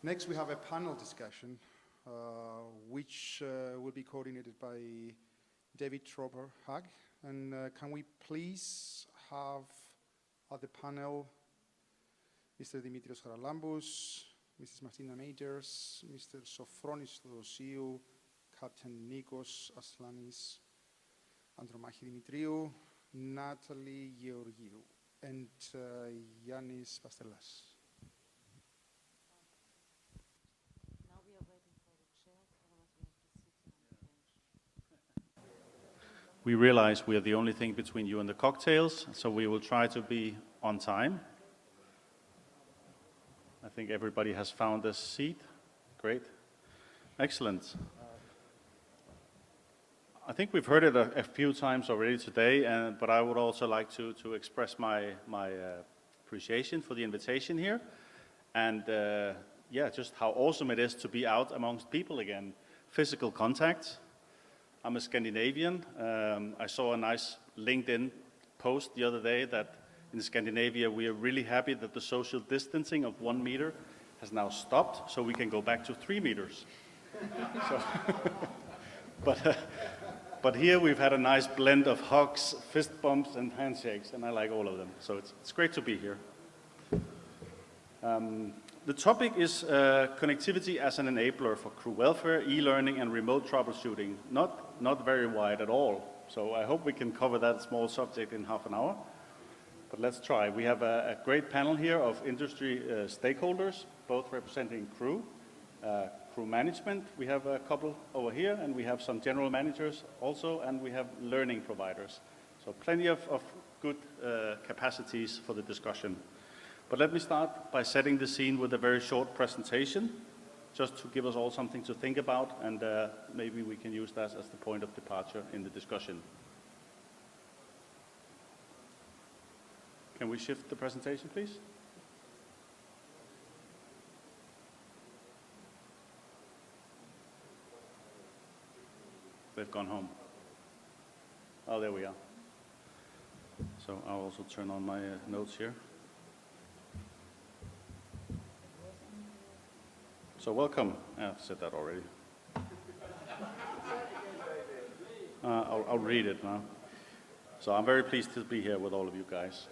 Next, we have a panel discussion, which will be coordinated by David Tropp. And can we please have at the panel Mr. Demetris Charalambous, Mrs. Martina Meinders, Mr. Sofronis Theodosiou, Captain Nikos, Aslanis, Andromachi Demetriou, Natalie, Georgiou, and Yannis, Pastellas. Now we are waiting for the chairs, otherwise we have to sit on the bench. We realize we are the only thing between you and the cocktails, so we will try to be on time. I think everybody has found a seat. Great. Excellent. I think we've heard it a few times already today, but I would also like to express my appreciation for the invitation here. And yeah, just how awesome it is to be out amongst people again. Physical contact. I'm a Scandinavian. I saw a nice LinkedIn post the other day that in Scandinavia we are really happy that the social distancing of 1 meter has now stopped, so we can go back to 3 meters. So but here we've had a nice blend of hugs, fist bumps, and handshakes, and I like all of them. So it's great to be here. The topic is connectivity as an enabler for crew welfare, e-learning, and remote troubleshooting. Not very wide at all. So I hope we can cover that small subject in half an hour. But let's try. We have a great panel here of industry stakeholders, both representing crew management. We have a couple over here, and we have some general managers also, and we have learning providers. So plenty of good capacities for the discussion. But let me start by setting the scene with a very short presentation, just to give us all something to think about, and maybe we can use that as the point of departure in the discussion. Can we shift the presentation, please? They've gone home. Oh, there we are. So I'll also turn on my notes here. So welcome. I've said that already. I'll read it now. So I'm very pleased to be here with all of you guys.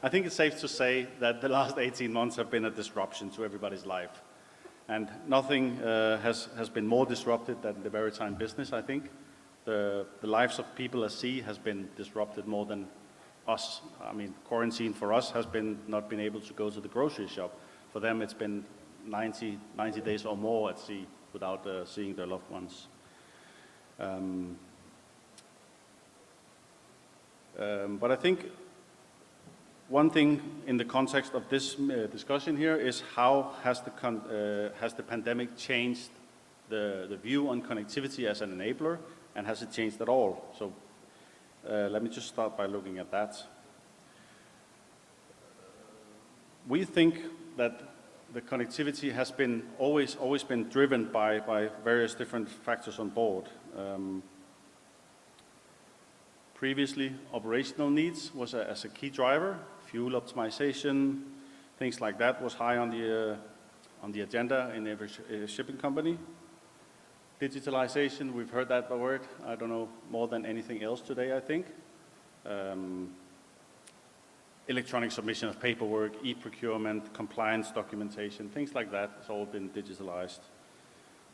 I think it's safe to say that the last 18 months have been a disruption to everybody's life. And nothing has been more disrupted than the maritime business, I think. The lives of people at sea has been disrupted more than us. I mean, quarantine for us has been not being able to go to the grocery shop. For them, it's been 90 days or more at sea without seeing their loved ones. But I think one thing in the context of this discussion here is how has the pandemic changed the view on connectivity as an enabler, and has it changed at all? So let me just start by looking at that. We think that the connectivity has been always been driven by various different factors on board. Previously, operational needs was as a key driver. Fuel optimization, things like that was high on the agenda in every shipping company. Digitalization, we've heard that word, I don't know, more than anything else today, I think. Electronic submission of paperwork, e-procurement, compliance documentation, things like that has all been digitalized.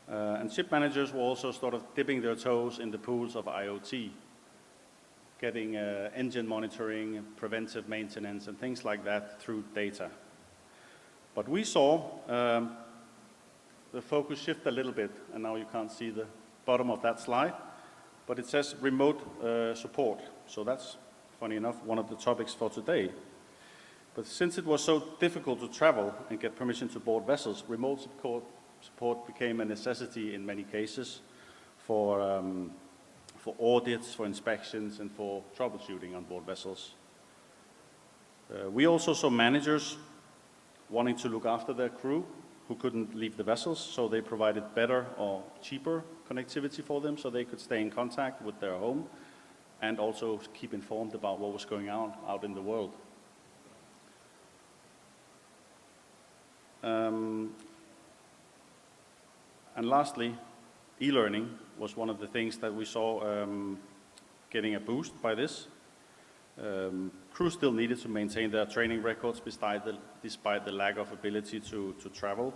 And ship managers were also sort of dipping their toes in the pools of IoT, getting engine monitoring, preventive maintenance, and things like that through data. But we saw the focus shift a little bit, and now you can't see the bottom of that slide, but it says remote support. So that's, funny enough, one of the topics for today. But since it was so difficult to travel and get permission to board vessels, remote support became a necessity in many cases for audits, for inspections, and for troubleshooting on board vessels. We also saw managers wanting to look after their crew who couldn't leave the vessels, so they provided better or cheaper connectivity for them so they could stay in contact with their home and also keep informed about what was going on out in the world. And lastly, e-learning was one of the things that we saw getting a boost by this. Crew still needed to maintain their training records despite the lack of ability to travel.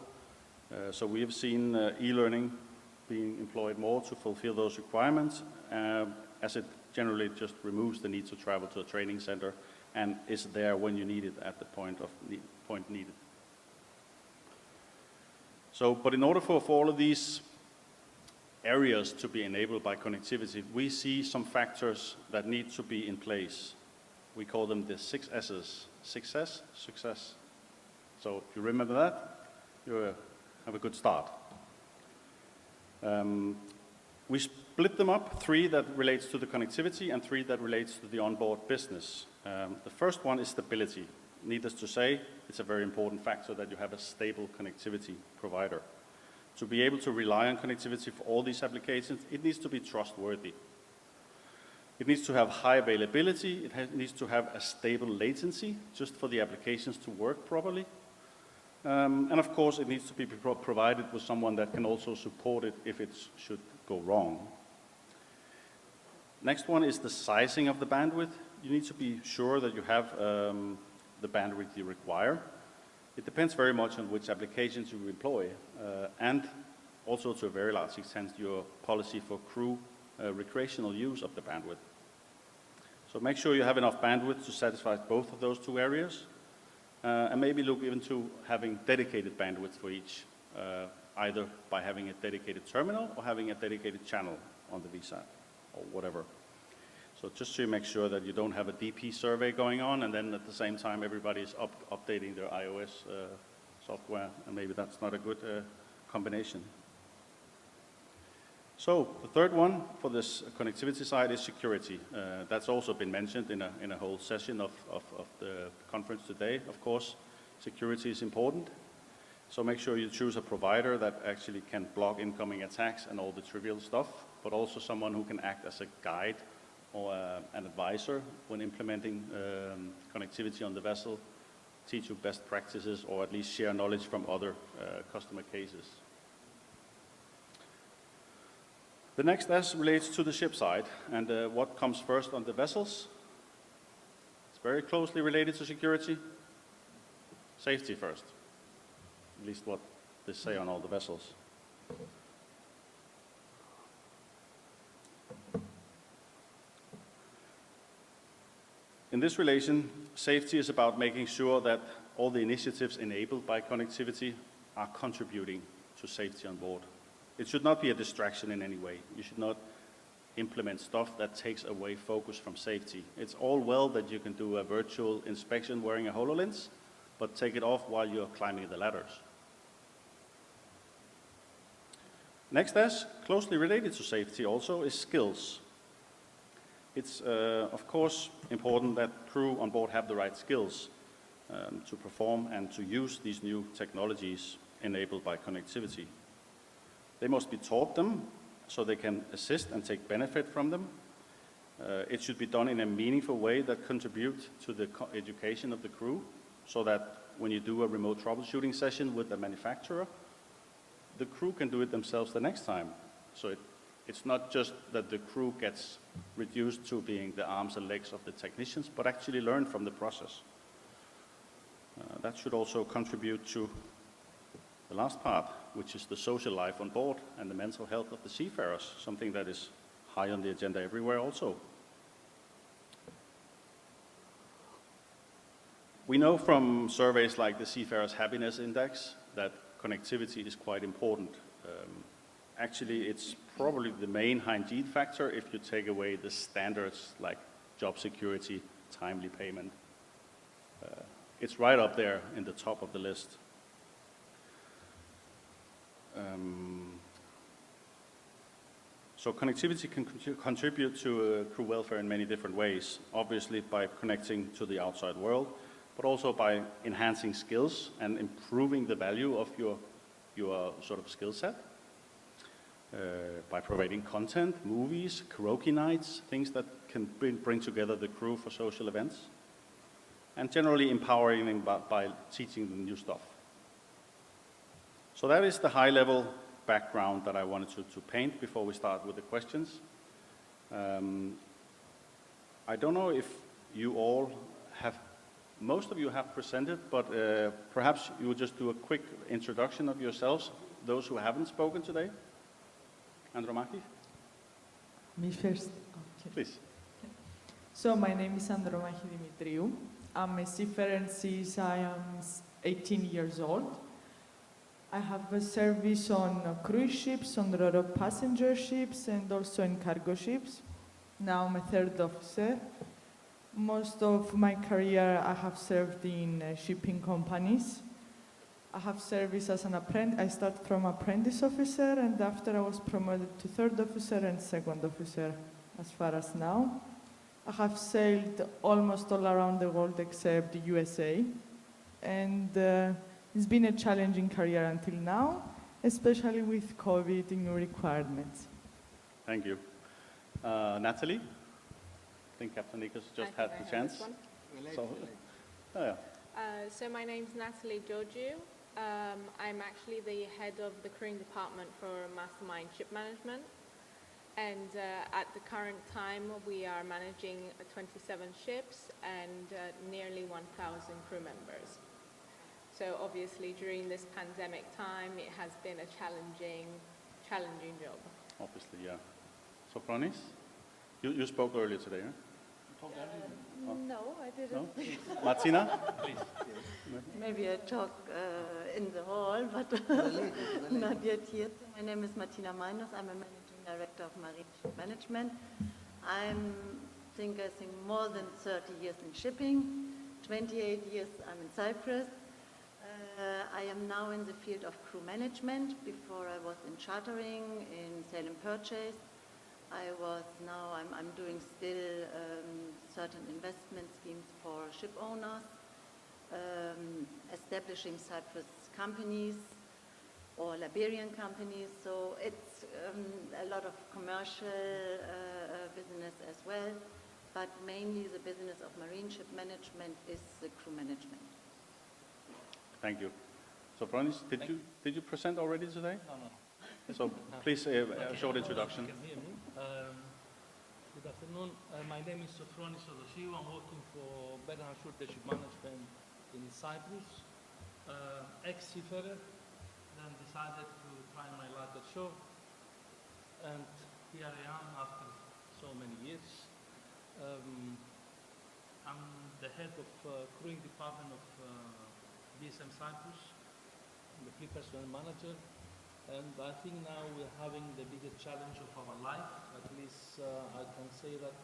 So we have seen e-learning being employed more to fulfill those requirements, as it generally just removes the need to travel to a training center and is there when you need it at the point needed. So, but in order for all of these areas to be enabled by connectivity, we see some factors that need to be in place. We call them the 6 S's. Success, success. So if you remember that, you have a good start. We split them up, 3 that relates to the connectivity and 3 that relates to the onboard business. The first one is stability. Needless to say, it's a very important factor that you have a stable connectivity provider. To be able to rely on connectivity for all these applications, it needs to be trustworthy. It needs to have high availability, it needs to have a stable latency just for the applications to work properly. And of course, it needs to be provided with someone that can also support it if it should go wrong. Next one is the sizing of the bandwidth. You need to be sure that you have the bandwidth you require. It depends very much on which applications you employ, and also to a very large extent your policy for crew recreational use of the bandwidth. So make sure you have enough bandwidth to satisfy both of those 2 areas, and maybe look even to having dedicated bandwidth for each, either by having a dedicated terminal or having a dedicated channel on the VSAT or whatever. So just to make sure that you don't have a DP survey going on and then at the same time everybody's updating their iOS software, and maybe that's not a good combination. So the third one for this connectivity side is security. That's also been mentioned in a whole session of the conference today. Of course, security is important. So make sure you choose a provider that actually can block incoming attacks and all the trivial stuff, but also someone who can act as a guide or an advisor when implementing connectivity on the vessel, teach you best practices, or at least share knowledge from other customer cases. The next S relates to the ship side, and what comes first on the vessels? It's very closely related to security. Safety first, at least what they say on all the vessels. In this relation, safety is about making sure that all the initiatives enabled by connectivity are contributing to safety on board. It should not be a distraction in any way. You should not implement stuff that takes away focus from safety. It's all well that you can do a virtual inspection wearing a HoloLens, but take it off while you're climbing the ladders. Next S, closely related to safety also, is skills. It's, of course, important that crew on board have the right skills to perform and to use these new technologies enabled by connectivity. They must be taught them so they can assist and take benefit from them. It should be done in a meaningful way that contributes to the education of the crew, so that when you do a remote troubleshooting session with the manufacturer, the crew can do it themselves the next time. So it's not just that the crew gets reduced to being the arms and legs of the technicians, but actually learn from the process. That should also contribute to the last part, which is the social life on board and the mental health of the seafarers, something that is high on the agenda everywhere also. We know from surveys like the Seafarers' Happiness Index that connectivity is quite important. Actually, it's probably the main hygiene factor if you take away the standards like job security, timely payment. It's right up there in the top of the list. So connectivity can contribute to crew welfare in many different ways, obviously by connecting to the outside world, but also by enhancing skills and improving the value of your sort of skill set, by providing content, movies, karaoke nights, things that can bring together the crew for social events, and generally empowering them by teaching them new stuff. So that is the high-level background that I wanted to paint before we start with the questions. I don't know if you all have, most of you have presented, but perhaps you will just do a quick introduction of yourselves, those who haven't spoken today. Andromachi, Me first. Okay. please. So my name is Andromachi Demetriou. I'm a seafarer since I am 18 years old. I have a service on cruise ships, on ro-ro passenger ships, and also in cargo ships. Now I'm a third officer. Most of my career I have served in shipping companies. I have service as an apprentice. I started from apprentice officer, and after I was promoted to third officer and second officer as far as now. I have sailed almost all around the world except the USA, and it's been a challenging career until now, especially with COVID new requirements. Thank you. Natalie? I think Captain Nikos just had the chance. So, oh, yeah. So my name's Natalie Georgiou. I'm actually the head of the crewing department for Mastermind Shipmanagement. And at the current time, we are managing 27 ships and nearly 1,000 crew members. So obviously during this pandemic time, it has been a challenging job. Obviously, yeah. Sofronis? You spoke earlier today, huh? No, I didn't. No? Martina? Please. Maybe I talk in the hall, but not yet here. My name is Martina Meinders. I'm a managing director of Marin Shipmanagement. I think more than 30 years in shipping, 28 years I'm in Cyprus. I am now in the field of crew management. Before I was in chartering, in sale and purchase. I'm doing still certain investment schemes for ship owners, establishing Cyprus companies or Liberian companies. So it's a lot of commercial business as well, but mainly the business of marine ship management is the crew management. Thank you. Sofronis, did you present already today? No. So please, a short introduction. You can hear me. Good afternoon. My name is Sofronis. I'm working for Petronav Shipmanagement in Cyprus. Ex-seafarer, then decided to try my luck at shore. And here I am after so many years. I'm the head of crewing department of BSM Cyprus, the fleet personnel manager. And I think now we're having the biggest challenge of our life. At least I can say that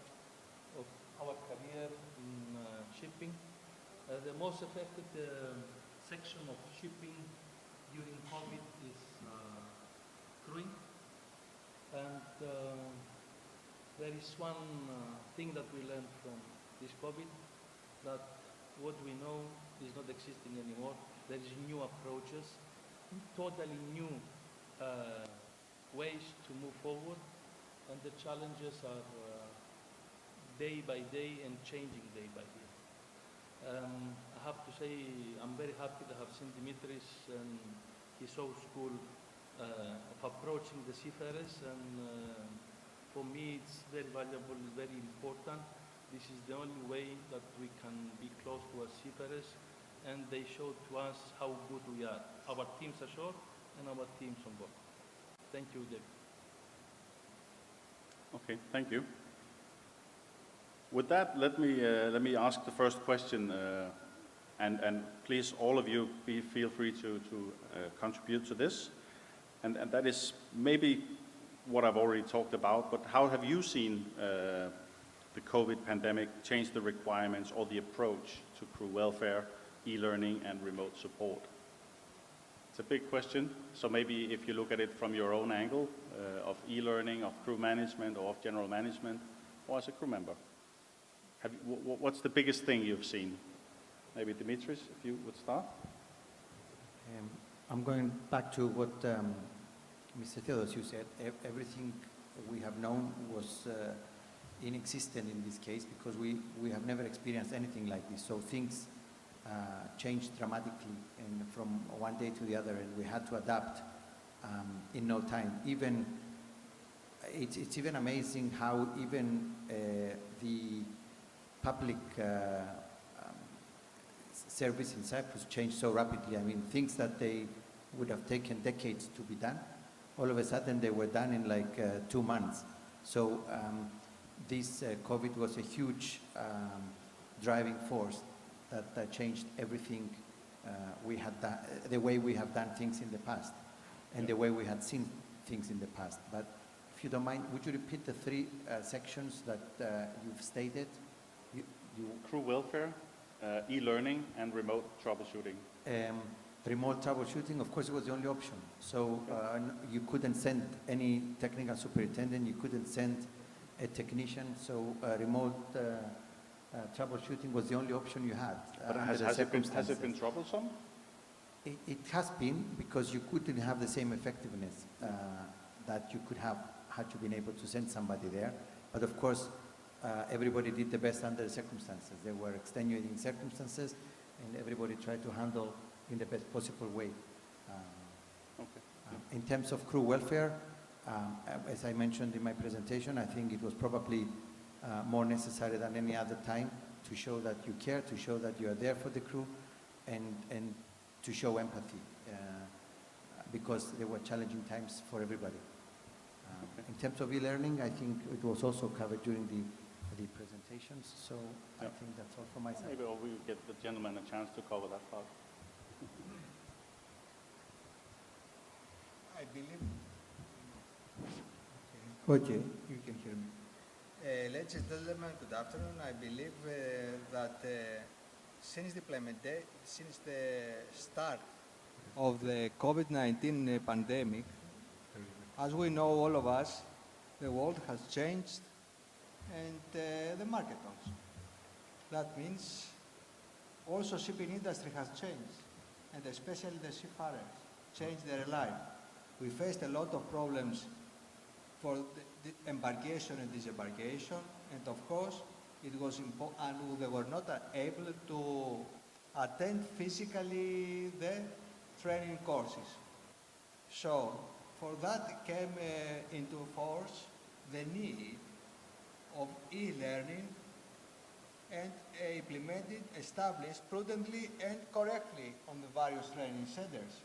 of our career in shipping. The most affected section of shipping during COVID is crewing. And there is one thing that we learned from this COVID, that what we know is not existing anymore. There is new approaches, totally new ways to move forward, and the challenges are day by day and changing day by day. I have to say I'm very happy to have seen Demetris and his old school of approaching the seafarers, and for me it's very valuable, it's very important. This is the only way that we can be close to our seafarers, and they show to us how good we are, our teams ashore and our teams on board. Thank you, David. Okay, thank you. With that, let me ask the first question, and please, all of you, feel free to contribute to this. And that is maybe what I've already talked about, but how have you seen the COVID pandemic change the requirements or the approach to crew welfare, e-learning, and remote support? It's a big question, so maybe if you look at it from your own angle of e-learning, of crew management, or of general management, or as a crew member. What's the biggest thing you've seen? Maybe Demetris, if you would start. I'm going back to what Mr. Theodosiou said. Everything we have known was inexistent in this case because we have never experienced anything like this. So things changed dramatically and from one day to the other, and we had to adapt in no time. Even it's even amazing how even the public service in Cyprus changed so rapidly. I mean, things that they would have taken decades to be done, all of a sudden they were done in like 2 months. So this COVID was a huge driving force that changed everything we had done, the way we have done things in the past, and the way we had seen things in the past. But if you don't mind, would you repeat the 3 sections that you've stated? Crew welfare, e-learning, and remote troubleshooting. Remote troubleshooting, of course, it was the only option. So you couldn't send any technical superintendent, you couldn't send a technician, so remote troubleshooting was the only option you had. But has it been troublesome? It has been, because you couldn't have the same effectiveness that you could have had you been able to send somebody there. But of course, everybody did the best under the circumstances. There were extenuating circumstances, and everybody tried to handle in the best possible way. In terms of crew welfare, as I mentioned in my presentation, I think it was probably more necessary than any other time to show that you care, to show that you are there for the crew, and to show empathy, because there were challenging times for everybody. In terms of e-learning, I think it was also covered during the presentations, so I think that's all from my side. Maybe we'll get the gentleman a chance to cover that part. I believe. Okay, you can hear me. Ladies and gentlemen, good afternoon. I believe that since the start of the COVID-19 pandemic, as we know, all of us, the world has changed, and the market also. That means also shipping industry has changed, and especially the seafarers changed their life. We faced a lot of problems for the embarkation and disembarkation, and of course, it was and they were not able to attend physically the training courses. So, for that came into force the need of e-learning, and implemented, established prudently and correctly on the various training centers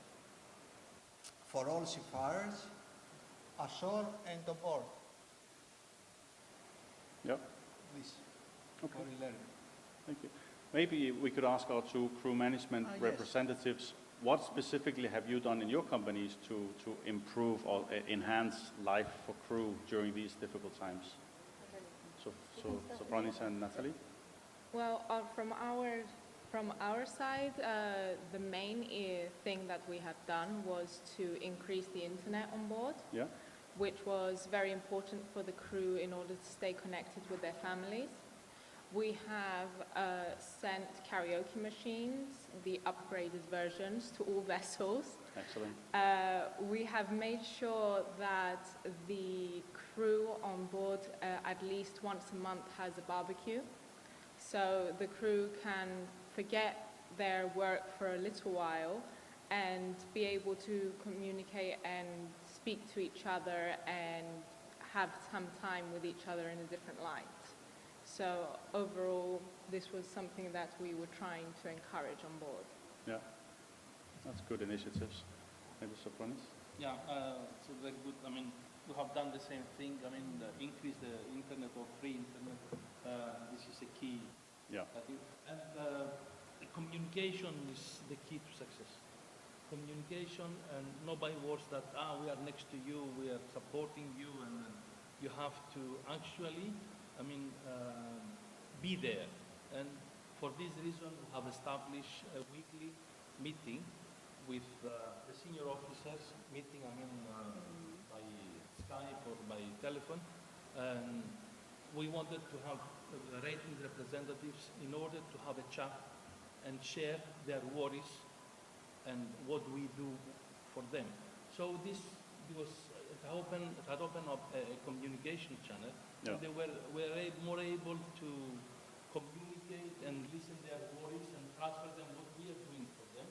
for all seafarers, ashore and aboard. Yep. This Okay. for e-learning. Thank you. Maybe we could ask our 2 crew management Yes. representatives, what specifically have you done in your companies to improve or enhance life for crew during these difficult times? So Sofronis and Natalie? Well, from our side, the main thing that we have done was to increase the internet on board, Yeah? which was very important for the crew in order to stay connected with their families. We have sent karaoke machines, the upgraded versions, to all vessels. Excellent. We have made sure that the crew on board at least once a month has a barbecue, so the crew can forget their work for a little while and be able to communicate and speak to each other and have some time with each other in a different light. So overall, this was something that we were trying to encourage on board. Yeah. That's good initiatives. Maybe Sofronis? Yeah, so very good. I mean, we have done the same thing. I mean, increase the internet or free internet. This is a key. Yeah. I think. And the communication is the key to success. Communication, and nobody works that, we are next to you, we are supporting you, and you have to actually, be there. And for this reason, we have established a weekly meeting with the senior officers, meeting, by Skype or by telephone. And we wanted to have the rating representatives in order to have a chat and share their worries and what we do for them. So this was, it had opened up a communication channel. Yeah. And they were more able to communicate and listen their worries and transfer them what we are doing for them.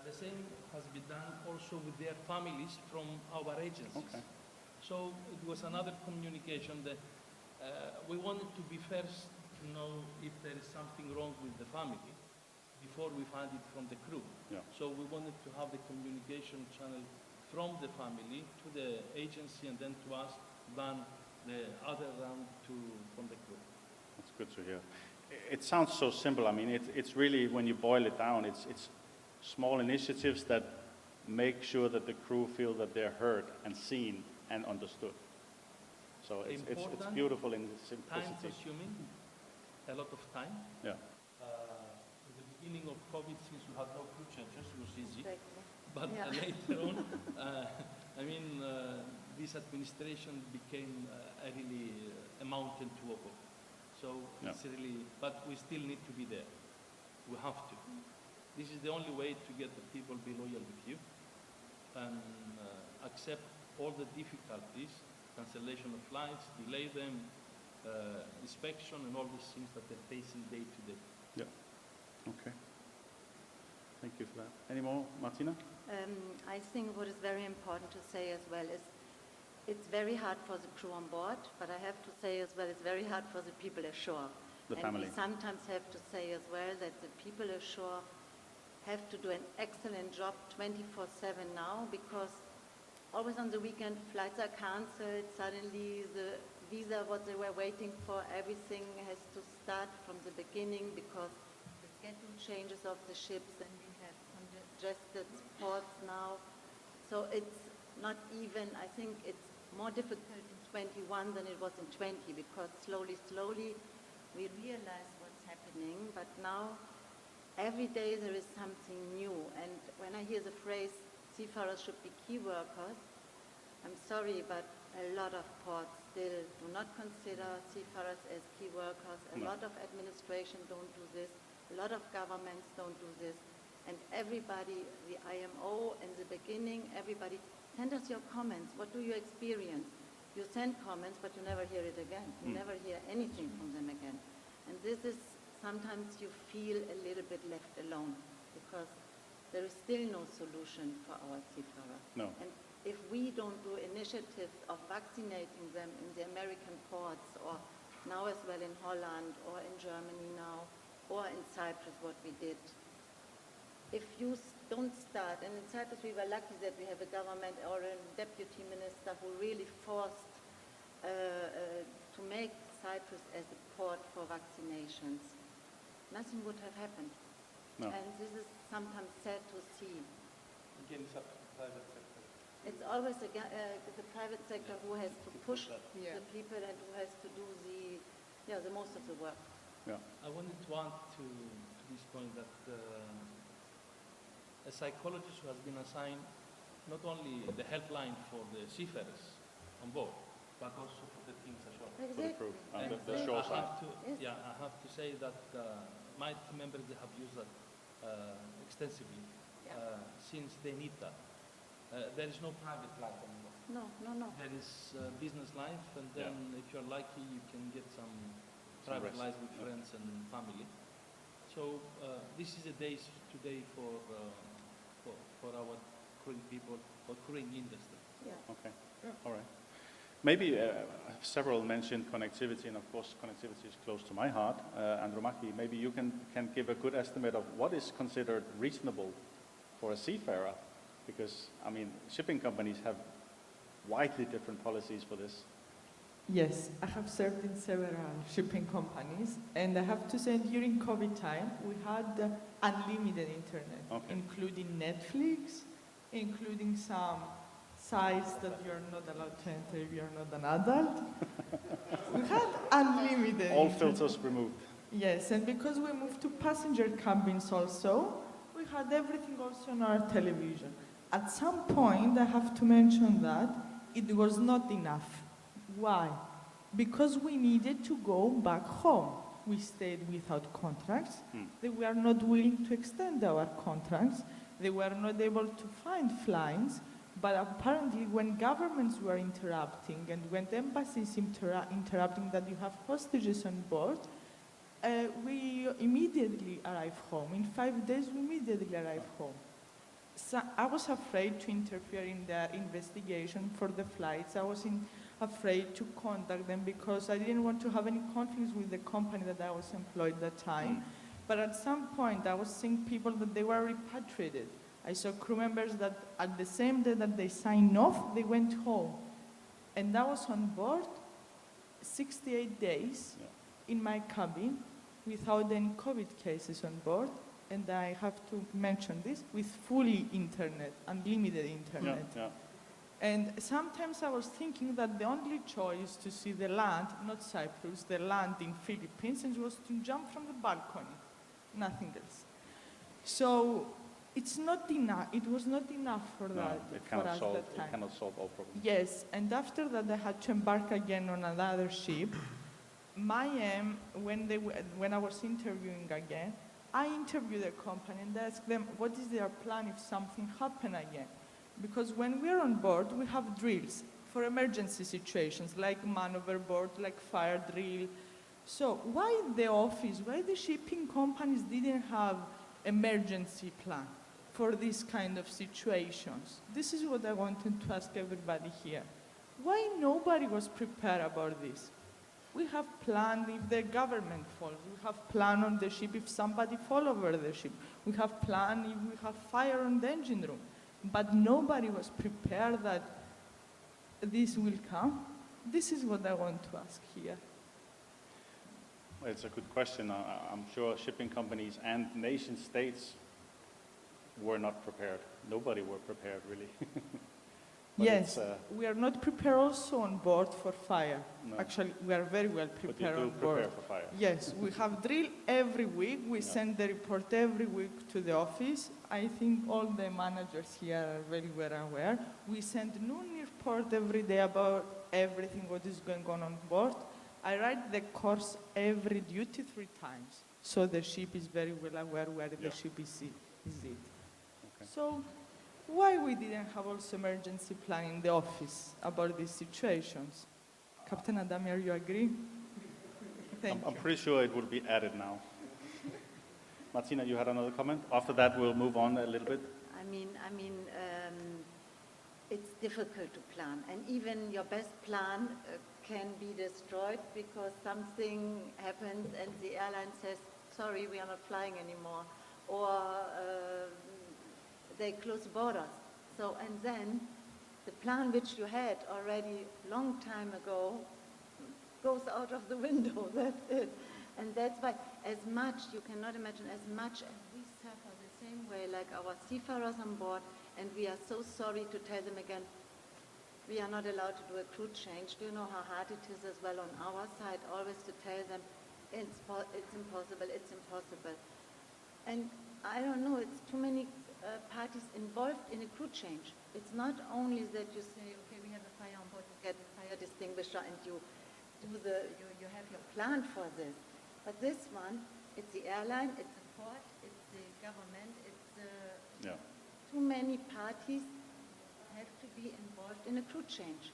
The same has been done also with their families from our agencies. Okay. So it was another communication that we wanted to be first to know if there is something wrong with the family before we find it from the crew. Yeah. So we wanted to have the communication channel from the family to the agency and then to us, than the other round from the crew. That's good to hear. It sounds so simple. I mean, it's really, when you boil it down, it's small initiatives that make sure that the crew feel that they're heard and seen and understood. So it's beautiful in its simplicity. Time-consuming, a lot of time. Yeah. At the beginning of COVID, since we had no crew changes, it was easy. Exactly. But Yeah. later on, this administration became really a mountain to walk up. So Yeah. it's really, but we still need to be there. We have to. This is the only way to get the people be loyal with you and accept all the difficulties, cancellation of flights, delay them, inspection, and all these things that they're facing day to day. Yeah. Okay. Thank you for that. Any more, Martina? I think what is very important to say as well is it's very hard for the crew on board, but I have to say as well it's very hard for the people ashore. The and family. we sometimes have to say as well that the people ashore have to do an excellent job 24/7 now, because always on the weekend flights are cancelled, suddenly the visa, what they were waiting for, everything has to start from the beginning because the schedule changes of the ships, and we have congested ports now. So it's not even, I think it's more difficult in 21 than it was in 20, because slowly we realize what's happening, but now every day there is something new. And when I hear the phrase seafarers should be key workers, I'm sorry, but a lot of ports still do not consider seafarers as key workers. A lot of administration don't do this. A lot of governments don't do this. And everybody, the IMO in the beginning, everybody, send us your comments. What do you experience? You send comments, but you never hear it again. You never hear anything from them again. And this is, sometimes you feel a little bit left alone, because there is still no solution for our seafarers. No. And if we don't do initiatives of vaccinating them in the American ports, or now as well in Holland, or in Germany now, or in Cyprus, what we did, if you don't start, and in Cyprus we were lucky that we have a government or a deputy minister who really forced to make Cyprus as a port for vaccinations, nothing would have happened. No. And this is sometimes sad to see. Again, it's up to the private sector. It's always the private sector who has to push the people and who has to do the most of the work. Yeah. I wanted to add to this point that a psychologist who has been assigned not only the helpline for the seafarers on board, but also for the teams ashore. For the crew, And the shore I side. have to, I have to say that my team members, they have used that extensively since they need that. There is no private life anymore. No. There is business life, and then if you're lucky, you can get some private rest. life with friends and family. So this is a day today for our crewing people or crewing industry. Yeah. Okay. All right. Maybe several mentioned connectivity, and of course connectivity is close to my heart. Andromachi, maybe you can give a good estimate of what is considered reasonable for a seafarer, because, I mean, shipping companies have widely different policies for this. Yes, I have served in several shipping companies, and I have to say during COVID time, we had unlimited internet, including Netflix, including some sites that you're not allowed to enter if you're not an adult. We had unlimited All internet. filters removed. Yes, and because we moved to passenger cabins also, we had everything also on our television. At some point, I have to mention that it was not enough. Why? Because we needed to go back home. We stayed without contracts. They were not willing to extend our contracts. They were not able to find flights. But apparently when governments were interrupting and when the embassies interrupting that you have hostages on board, We immediately arrived home. In 5 days, we immediately arrived home. So I was afraid to interfere in their investigation for the flights. I was afraid to contact them because I didn't want to have any conflicts with the company that I was employed at the time. But at some point, I was seeing people that they were repatriated. I saw crew members that at the same day that they signed off, they went home. And I was on board 68 days in my cabin without any COVID cases on board. And I have to mention this, with fully internet, unlimited internet. And sometimes I was thinking that the only choice to see the land, not Cyprus, the land in Philippines, was to jump from the balcony, nothing else. So it's not enough. It was not enough for that for us that time. It cannot solve all problems. Yes, and after that I had to embark again on another ship. My aim, when I was interviewing again, I interviewed the company and asked them what is their plan if something happened again. Because when we're on board, we have drills for emergency situations, like man overboard, like fire drill. So why the office, why the shipping companies didn't have emergency plan for these kind of situations? This is what I wanted to ask everybody here. Why nobody was prepared about this? We have planned if the government falls. We have planned on the ship if somebody falls over the ship. We have planned if we have fire on the engine room. But nobody was prepared that this will come. This is what I want to ask here. Well, it's a good question. I'm sure shipping companies and nation states were not prepared. Nobody were prepared, really. Yes, we are not prepared also on board for fire. No. Actually, we are very well prepared But you on do board. prepare for fire. Yes, we have drill every week. We send the report every week to the office. I think all the managers here are very well aware. We send noon report every day about everything what is going on board. I write the course every duty 3 times, so the ship is very well aware where the ship is it. Okay. So why we didn't have also emergency plan in the office about these situations? Captain Adamir, you agree? Thank I'm you. pretty sure it would be added now. Martina, you had another comment? After that, we'll move on a little bit. It's difficult to plan, and even your best plan can be destroyed because something happens and the airline says, sorry, we are not flying anymore, or they close borders. So, and then the plan which you had already long time ago goes out of the window. That's it. And that's why, as much, you cannot imagine, as much as we suffer the same way like our seafarers on board, and we are so sorry to tell them again, we are not allowed to do a crew change. Do you know how hard it is as well on our side, always to tell them, it's impossible, it's impossible. And I don't know, it's too many parties involved in a crew change. It's not only that you say, okay, we have a fire on board, you get a fire extinguisher and you have your plan for this. But this one, it's the airline, it's the port, it's the government, it's too many parties have to be involved in a crew change.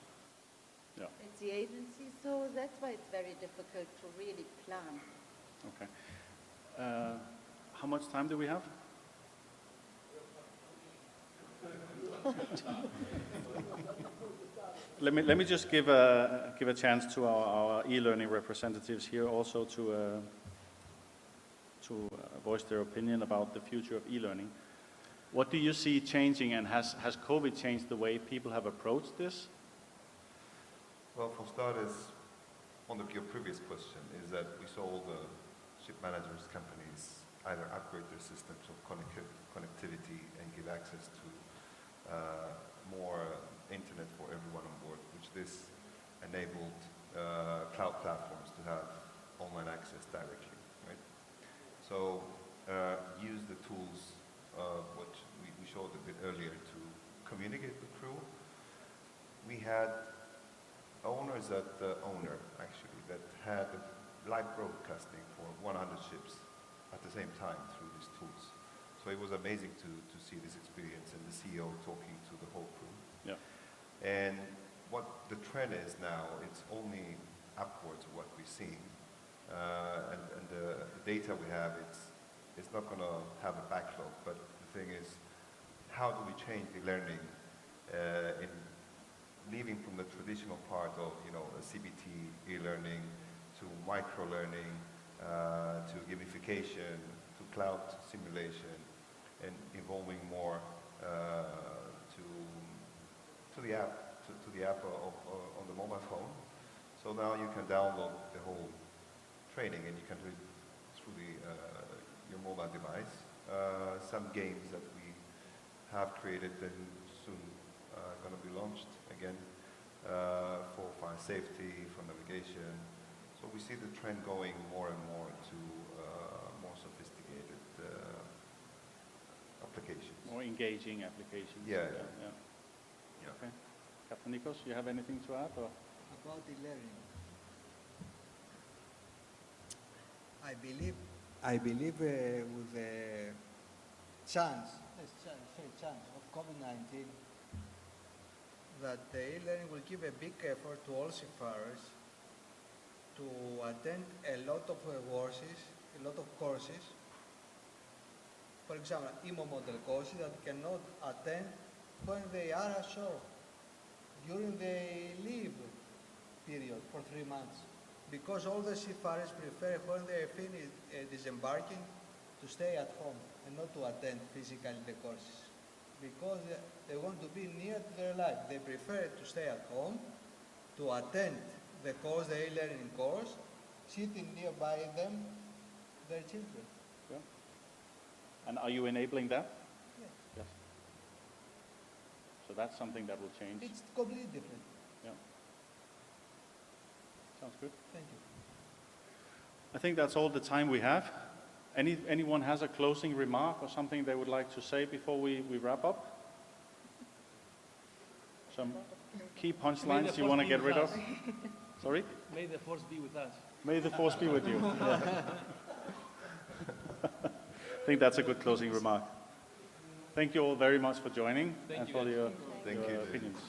Yeah. It's the agency, so that's why it's very difficult to really plan. Okay. How much time do we have? Let me just give a chance to our e-learning representatives here also to voice their opinion about the future of e-learning. What do you see changing, and has COVID changed the way people have approached this? Well, for starters, on your previous question, is that we saw all the ship managers companies either upgrade their systems of connectivity and give access to more internet for everyone on board, which this enabled cloud platforms to have online access directly, right? So use the tools what we showed a bit earlier to communicate with crew. We had owners that had live broadcasting for 100 ships at the same time through these tools. So it was amazing to see this experience and the CEO talking to the whole crew. Yeah. And what the trend is now, it's only upwards of what we've seen. And the data we have, it's not going to have a backlog. But the thing is, how do we change the learning in leaving from the traditional part of, a CBT, e-learning, to micro-learning, to gamification, to cloud simulation, and evolving more to the app on the mobile phone. So now you can download the whole training and you can do it through your mobile device. Some games that we have created and soon going to be launched again for fire safety, for navigation. So we see the trend going more and more to more sophisticated applications. More engaging applications. Yeah. Okay. Captain Nikos, you have anything to add? Or? About e-learning, I believe with the chance of COVID-19, that the e-learning will give a big effort to all seafarers to attend a lot of courses. For example, EMEA model courses that cannot attend when they are ashore during the leave period for 3 months. Because all the seafarers prefer when they finish disembarking to stay at home and not to attend physically the courses. Because they want to be near to their life. They prefer to stay at home, to attend the course, the e-learning course, sitting nearby them, their children. Yeah. And are you enabling that? Yes. Yes. So that's something that will change. It's completely different. Yeah. Sounds good. Thank you. I think that's all the time we have. Anyone has a closing remark or something they would like to say before we wrap up? Some key punchlines you want to get rid of? Sorry? May the force be with us. May the force be with you. I think that's a good closing remark. Thank you all very much for joining and for your opinions.